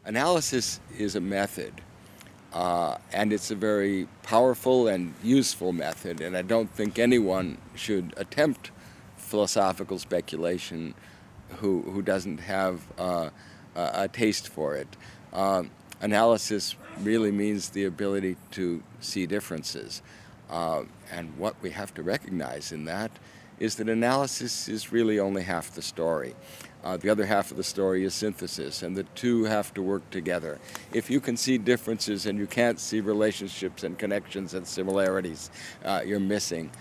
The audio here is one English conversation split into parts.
Analysis is a method, and it's a very powerful and useful method, and I don't think anyone should attempt philosophical speculation who doesn't have a taste for it. Analysis really means the ability to see differences. And what we have to recognize in that is that analysis is really only half the story. The other half of the story is synthesis, and the two have to work together. If you can see differences and you can't see relationships and connections and similarities, you're missing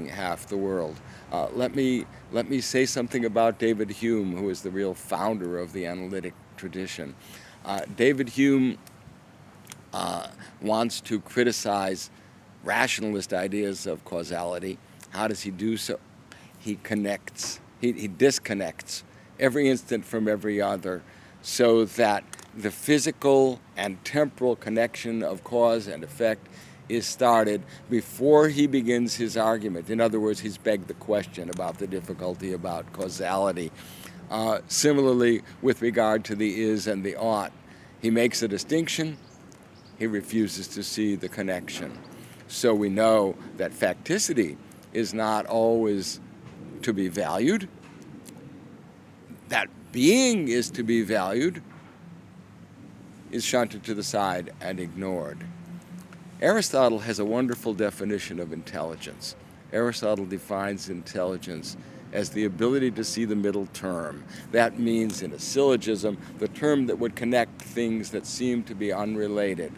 half the world. Let me say something about David Hume, who is the real founder of the analytic tradition. David Hume wants to criticize rationalist ideas of causality. How does he do so? He connects, he disconnects every instant from every other so that the physical and temporal connection of cause and effect is started before he begins his argument. In other words, he's begged the question about the difficulty about causality. Similarly, with regard to the is and the ought, he makes a distinction, he refuses to see the connection. So we know that facticity is not always to be valued, that being is to be valued, is shunted to the side and ignored. Aristotle has a wonderful definition of intelligence. Aristotle defines intelligence as the ability to see the middle term. That means, in a syllogism, the term that would connect things that seem to be unrelated.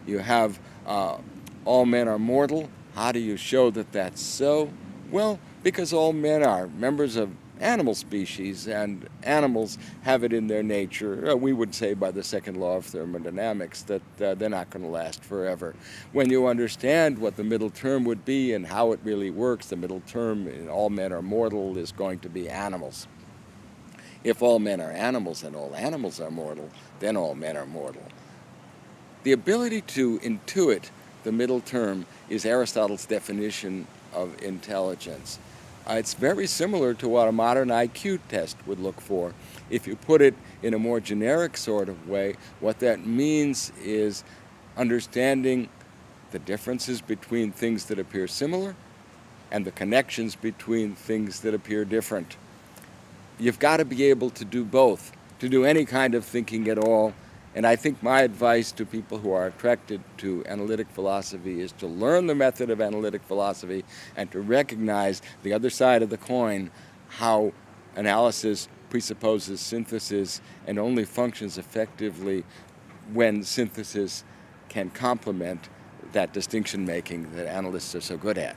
You have all men are mortal. How do you show that that's so? Well, because all men are members of animal species, and animals have it in their nature. We would say by the second law of thermodynamics that they're not going to last forever. When you understand what the middle term would be and how it really works, the middle term in all men are mortal is going to be animals. If all men are animals and all animals are mortal, then all men are mortal. The ability to intuit the middle term is Aristotle's definition of intelligence. It's very similar to what a modern IQ test would look for. If you put it in a more generic sort of way, what that means is understanding the differences between things that appear similar and the connections between things that appear different. You've got to be able to do both, to do any kind of thinking at all. And I think my advice to people who are attracted to analytic philosophy is to learn the method of analytic philosophy and to recognize the other side of the coin, how analysis presupposes synthesis and only functions effectively when synthesis can complement that distinction making that analysts are so good at.